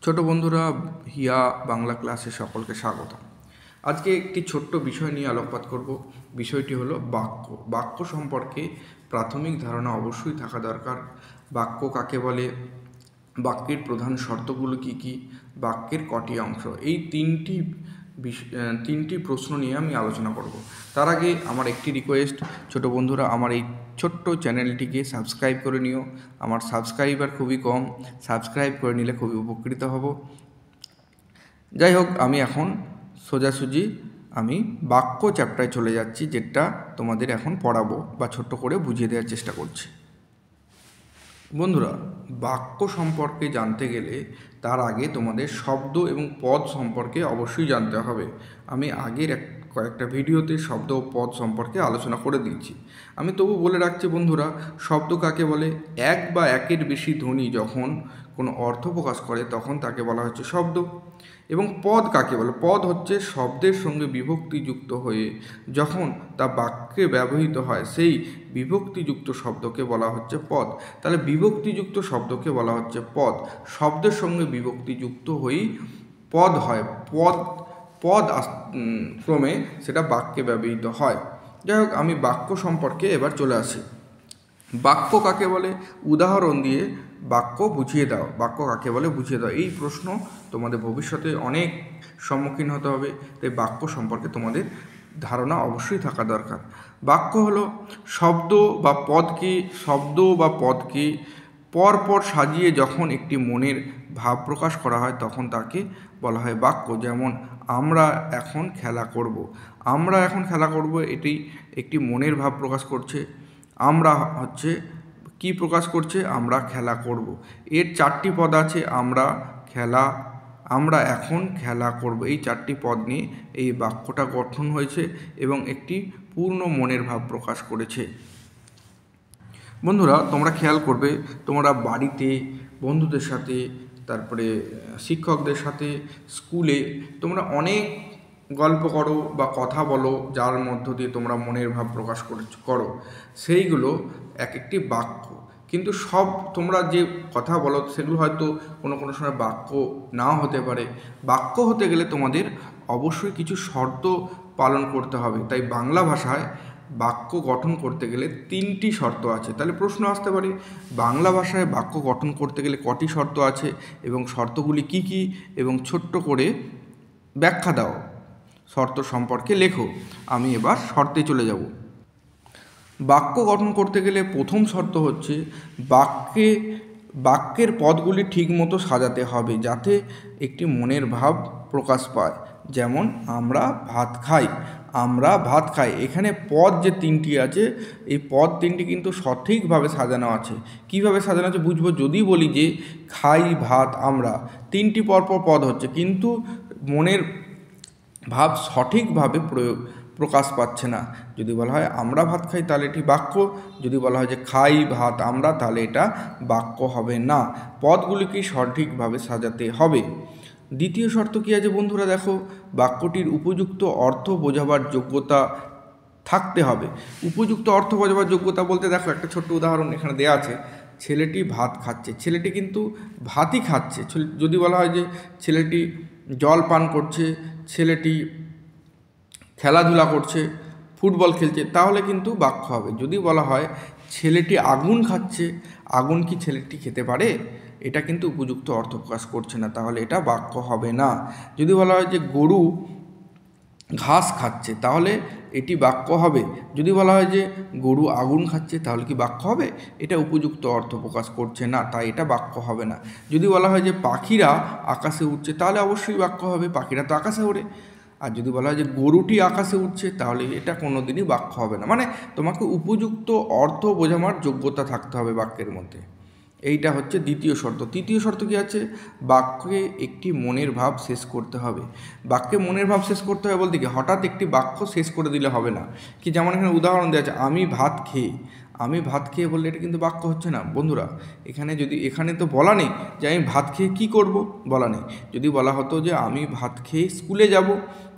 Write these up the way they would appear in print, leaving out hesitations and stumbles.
ছোট বন্ধুরা, হিয়া বাংলা ক্লাসে সকলকে স্বাগত। আজকে একটি ছোট্ট বিষয় নিয়ে আলোকপাত করব। বিষয়টি হলো বাক্য। বাক্য সম্পর্কে প্রাথমিক ধারণা অবশ্যই থাকা দরকার। বাক্য কাকে বলে, বাক্যের প্রধান শর্তগুলো কী কী, বাক্যের কটি অংশ, এই তিনটি প্রশ্ন নিয়ে আমি আলোচনা করব। তার আগে আমার একটি রিকোয়েস্ট, ছোট বন্ধুরা, আমার এই ছোট্ট চ্যানেলটিকে সাবস্ক্রাইব করে নিও। আমার সাবস্ক্রাইবার খুবই কম, সাবস্ক্রাইব করে নিলে খুবই উপকৃত হব। যাই হোক, আমি এখন সোজাসুজি বাক্য চ্যাপ্টারে চলে যাচ্ছি, যেটা তোমাদের এখন পড়াবো বা ছোট্ট করে বুঝিয়ে দেওয়ার চেষ্টা করছি। বন্ধুরা, বাক্য সম্পর্কে জানতে গেলে তার আগে তোমাদের শব্দ এবং পদ সম্পর্কে অবশ্যই জানতে হবে। আমি আগের কয়েকটা ভিডিওতে শব্দ ও পদ সম্পর্কে আলোচনা করে দিয়েছি। আমি তবু বলে রাখছি বন্ধুরা, শব্দ কাকে বলে? এক বা একের বেশি ধ্বনি যখন কোনো অর্থ প্রকাশ করে তখন তাকে বলা হচ্ছে শব্দ। এবং পদ কাকে বলে? পদ হচ্ছে শব্দের সঙ্গে বিভক্তিযুক্ত হয়ে যখন তা বাক্যে ব্যবহৃত হয় সেই বিভক্তিযুক্ত শব্দকে বলা হচ্ছে পদ। তাহলে বিভক্তিযুক্ত শব্দকে বলা হচ্ছে পদ। শব্দের সঙ্গে বিভক্তিযুক্ত হয়েই পদ হয়। পদ ক্রমে সেটা বাক্যে ব্যবহৃত হয়। যাই হোক, আমি বাক্য সম্পর্কে এবার চলে আসি। বাক্য কাকে বলে? উদাহরণ দিয়ে বাক্য বুঝিয়ে দাও। বাক্য কাকে বলে বুঝিয়ে দাও, এই প্রশ্ন তোমাদের ভবিষ্যতে অনেক সম্মুখীন হতে হবে। তাই বাক্য সম্পর্কে তোমাদের ধারণা অবশ্যই থাকা দরকার। বাক্য হলো শব্দ বা পদকে পরপর সাজিয়ে যখন একটি মনের ভাব প্রকাশ করা হয় তখন তাকে বলা হয় বাক্য। যেমন আমরা এখন খেলা করব। আমরা এখন খেলা করব, এটি একটি মনের ভাব প্রকাশ করছে। আমরা হচ্ছে কি প্রকাশ করছে? আমরা খেলা করব। এর চারটি পদ আছে, আমরা এখন খেলা করব। এই চারটি পদ নিয়ে এই বাক্যটা গঠন হয়েছে এবং একটি পূর্ণ মনের ভাব প্রকাশ করেছে। বন্ধুরা, তোমরা খেয়াল করবে, তোমরা বাড়িতে বন্ধুদের সাথে, তারপরে শিক্ষকদের সাথে, স্কুলে তোমরা অনেক গল্প করো বা কথা বলো, যার মধ্য দিয়ে তোমরা মনের ভাব প্রকাশ করো। সেইগুলো এক একটি বাক্য। কিন্তু সব তোমরা যে কথা বলো সেগুলো হয়তো কোনো কোনো সময় বাক্য নাও হতে পারে। বাক্য হতে গেলে তোমাদের অবশ্যই কিছু শর্ত পালন করতে হবে। তাই বাংলা ভাষায় বাক্য গঠন করতে গেলে 3টি শর্ত আছে। তাহলে প্রশ্ন আসতে পারে, বাংলা ভাষায় বাক্য গঠন করতে গেলে কটি শর্ত আছে এবং শর্তগুলি কি কি, এবং ছোট্ট করে ব্যাখ্যা দাও, শর্ত সম্পর্কে লেখো। আমি এবার শর্তে চলে যাব। বাক্য গঠন করতে গেলে প্রথম শর্ত হচ্ছে বাক্যের পদগুলি ঠিকমতো সাজাতে হবে যাতে একটি মনের ভাব প্রকাশ পায়। যেমন আমরা ভাত খাই। আমরা ভাত খাই, এখানে পদ যে 3টি আছে, এই পদ 3টি কিন্তু সঠিকভাবে সাজানো আছে। কিভাবে সাজানো আছে বুঝবো। যদি বলি যে খাই ভাত আমরা, 3টি পরপর পদ হচ্ছে, কিন্তু মনের ভাব সঠিকভাবে প্রকাশ পাচ্ছে না। যদি বলা হয় আমরা ভাত খাই তাহলে এটি বাক্য। যদি বলা হয় যে খাই ভাত আমরা, তাহলে এটা বাক্য হবে না। পদগুলিকে সঠিকভাবে সাজাতে হবে। দ্বিতীয় শর্ত কী আছে বন্ধুরা? দেখো, বাক্যটির উপযুক্ত অর্থ বোঝাবার যোগ্যতা থাকতে হবে। উপযুক্ত অর্থ বোঝাবার যোগ্যতা বলতে দেখো, একটা ছোট্ট উদাহরণ এখানে দেওয়া আছে। ছেলেটি ভাত খাচ্ছে, ছেলেটি কিন্তু ভাতই খাচ্ছে। যদি বলা হয় যে ছেলেটি জল পান করছে, ছেলেটি খেলাধুলা করছে, ফুটবল খেলছে, তাহলে কিন্তু বাক্য হবে। যদি বলা হয় ছেলেটি আগুন খাচ্ছে, আগুন কি ছেলেটি খেতে পারে? এটা কিন্তু উপযুক্ত অর্থ প্রকাশ করছে না, তাহলে এটা বাক্য হবে না। যদি বলা হয় যে গরু ঘাস খাচ্ছে, তাহলে এটি বাক্য হবে। যদি বলা হয় যে গরু আগুন খাচ্ছে, তাহলে কি বাক্য হবে? এটা উপযুক্ত অর্থ প্রকাশ করছে না, তাই এটা বাক্য হবে না। যদি বলা হয় যে পাখিরা আকাশে উঠছে, তাহলে অবশ্যই বাক্য হবে, পাখিরা তো আকাশে ওড়ে। আর যদি বলা হয় যে গরুটি আকাশে উঠছে, তাহলে এটা কোনো দিনই বাক্য হবে না। মানে তোমাকে উপযুক্ত অর্থ বোঝানোর যোগ্যতা থাকতে হবে বাক্যের মধ্যে। এইটা হচ্ছে দ্বিতীয় শর্ত। তৃতীয় শর্ত কী আছে? বাক্যে একটি মনের ভাব শেষ করতে হবে। বাক্যে মনের ভাব শেষ করতে হবে বলতে কি, হঠাৎ একটি বাক্য শেষ করে দিলে হবে না। কি, যেমন এখানে উদাহরণ দেওয়া আছে, আমি ভাত খেয়ে বললে এটা কিন্তু বাক্য হচ্ছে না বন্ধুরা। এখানে তো বলা নেই যে আমি ভাত খেয়ে কী করব, বলা নেই। যদি বলা হতো যে আমি ভাত খেয়ে স্কুলে যাব,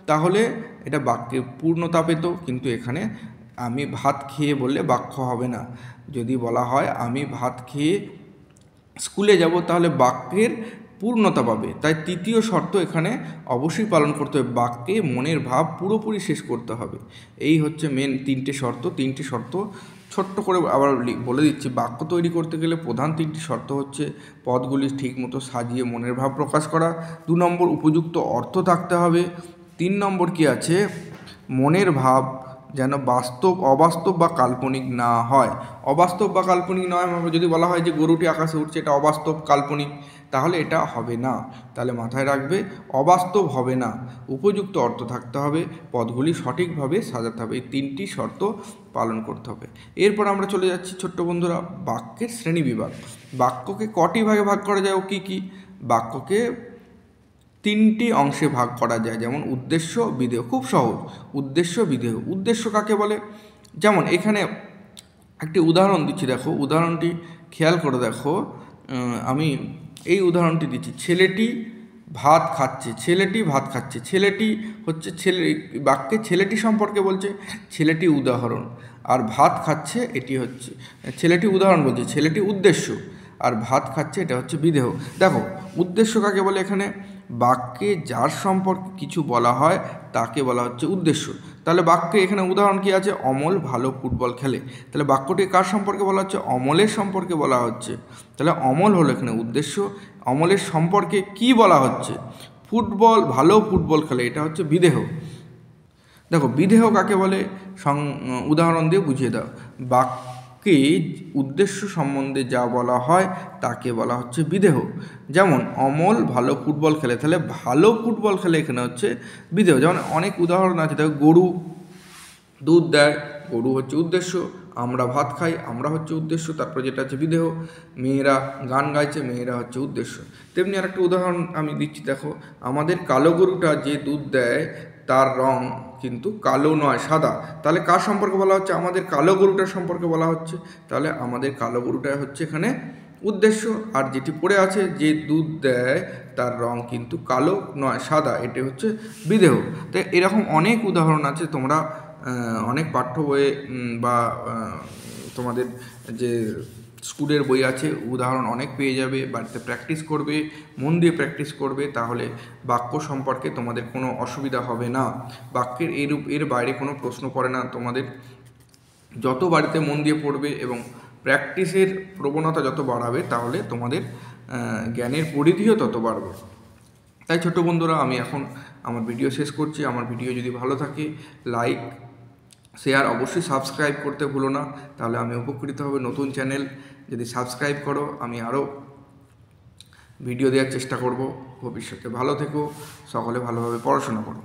তাহলে এটা বাক্যে পূর্ণতা পেত। কিন্তু এখানে আমি ভাত খেয়ে বললে বাক্য হবে না। যদি বলা হয় আমি ভাত খেয়ে স্কুলে যাব, তাহলে বাক্যের পূর্ণতা পাবে। তাই তৃতীয় শর্ত এখানে অবশ্যই পালন করতে হবে, বাক্যে মনের ভাব পুরোপুরি শেষ করতে হবে। এই হচ্ছে মেন তিনটে শর্ত। ছোট্ট করে আবার বলে দিচ্ছি, বাক্য তৈরি করতে গেলে প্রধান তিনটি শর্ত হচ্ছে পদগুলি ঠিকমতো সাজিয়ে মনের ভাব প্রকাশ করা, 2 নম্বর উপযুক্ত অর্থ থাকতে হবে, 3 নম্বর কি আছে, মনের ভাব যেন অবাস্তব বা কাল্পনিক না হয়। অবাস্তব বা কাল্পনিক নয়, যদি বলা হয় যে গরুটি আকাশে উঠছে, এটা অবাস্তব কাল্পনিক, তাহলে এটা হবে না। তাহলে মাথায় রাখবে, অবাস্তব হবে না, উপযুক্ত অর্থ থাকতে হবে, পদগুলি সঠিকভাবে সাজাতে হবে। এই 3টি শর্ত পালন করতে হবে। এরপর আমরা চলে যাচ্ছি ছোট্ট বন্ধুরা বাক্যের শ্রেণীবিভাগ। বাক্যকে কটি ভাগে ভাগ করা যায় ও কী কী? বাক্যকে 3টি অংশে ভাগ করা যায়, যেমন উদ্দেশ্য, বিধেয়। খুব সহজ, উদ্দেশ্য, বিধেয়। উদ্দেশ্য কাকে বলে? যেমন এখানে একটি উদাহরণ দিচ্ছি, দেখো উদাহরণটি খেয়াল করে দেখো। আমি এই উদাহরণটি দিচ্ছি, ছেলেটি ভাত খাচ্ছে। ছেলেটি হচ্ছে বাক্যে ছেলেটি সম্পর্কে বলছে, ছেলেটি উদাহরণ। আর ভাত খাচ্ছে এটি হচ্ছে, ছেলেটি উদাহরণ বলছে, ছেলেটি উদ্দেশ্য। আর ভাত খাচ্ছে এটা হচ্ছে বিধেয়। দেখো উদ্দেশ্য কাকে বলে? এখানে বাক্যে যার সম্পর্কে কিছু বলা হয় তাকে বলা হচ্ছে উদ্দেশ্য। তাহলে বাক্যে এখানে উদাহরণ কি আছে? অমল ভালো ফুটবল খেলে। তাহলে বাক্যটি কার সম্পর্কে বলা হচ্ছে? অমলের সম্পর্কে বলা হচ্ছে। তাহলে অমল হলো এখানে উদ্দেশ্য। অমলের সম্পর্কে কি বলা হচ্ছে? ভালো ফুটবল খেলে, এটা হচ্ছে বিধেয়। দেখো বিধেয় কাকে বলে? উদাহরণ দিয়ে বুঝিয়ে দাও। বাক্যে উদ্দেশ্য সম্বন্ধে যা বলা হয় তাকে বলা হচ্ছে বিধেয়। যেমন অমল ভালো ফুটবল খেলে, তাহলে ভালো ফুটবল খেলে এখানে হচ্ছে বিধেয়। যেমন অনেক উদাহরণ আছে, দেখো গরু দুধ দেয়, গরু হচ্ছে উদ্দেশ্য। আমরা ভাত খাই, আমরা হচ্ছে উদ্দেশ্য। তারপর যেটা হচ্ছে বিধেয়। মেয়েরা গান গাইছে, মেয়েরা হচ্ছে উদ্দেশ্য। তেমনি আরেকটা উদাহরণ আমি দিচ্ছি, দেখো আমাদের কালো গরুটা যে দুধ দেয় তার রং কিন্তু কালো নয়, সাদা। তাহলে কার সম্পর্কে বলা হচ্ছে? আমাদের কালো গরুটার সম্পর্কে বলা হচ্ছে। তাহলে আমাদের কালো গরুটা হচ্ছে এখানে উদ্দেশ্য। আর যেটি পড়ে আছে, যে দুধ দেয় তার রং কিন্তু কালো নয়, সাদা, এটি হচ্ছে বিধেয়। তো এরকম অনেক উদাহরণ আছে, তোমরা অনেক পাঠ্য বইয়ে বা তোমাদের যে স্কুলের বই আছে উদাহরণ অনেক পেয়ে যাবে। বাড়িতে প্র্যাকটিস করবে, মন দিয়ে প্র্যাকটিস করবে, তাহলে বাক্য সম্পর্কে তোমাদের কোনো অসুবিধা হবে না। বাক্যের এর বাইরে কোনো প্রশ্ন পড়ে না। তোমাদের যত বাড়িতে মন দিয়ে পড়বে এবং প্র্যাকটিসের প্রবণতা যত বাড়াবে, তাহলে তোমাদের জ্ঞানের পরিধিও তত বাড়বে। তাই ছোট বন্ধুরা, আমি এখন আমার ভিডিও শেষ করছি। আমার ভিডিও যদি ভালো থাকে, লাইক, শেয়ার, অবশ্যই সাবস্ক্রাইব করতে ভুলো না, তাহলে আমি উপকৃত হবে। নতুন চ্যানেল, যদি সাবস্ক্রাইব করো আমি আরও ভিডিও দেওয়ার চেষ্টা করব ভবিষ্যতে। ভালো থেকো, সকলে ভালোভাবে পড়াশোনা করো।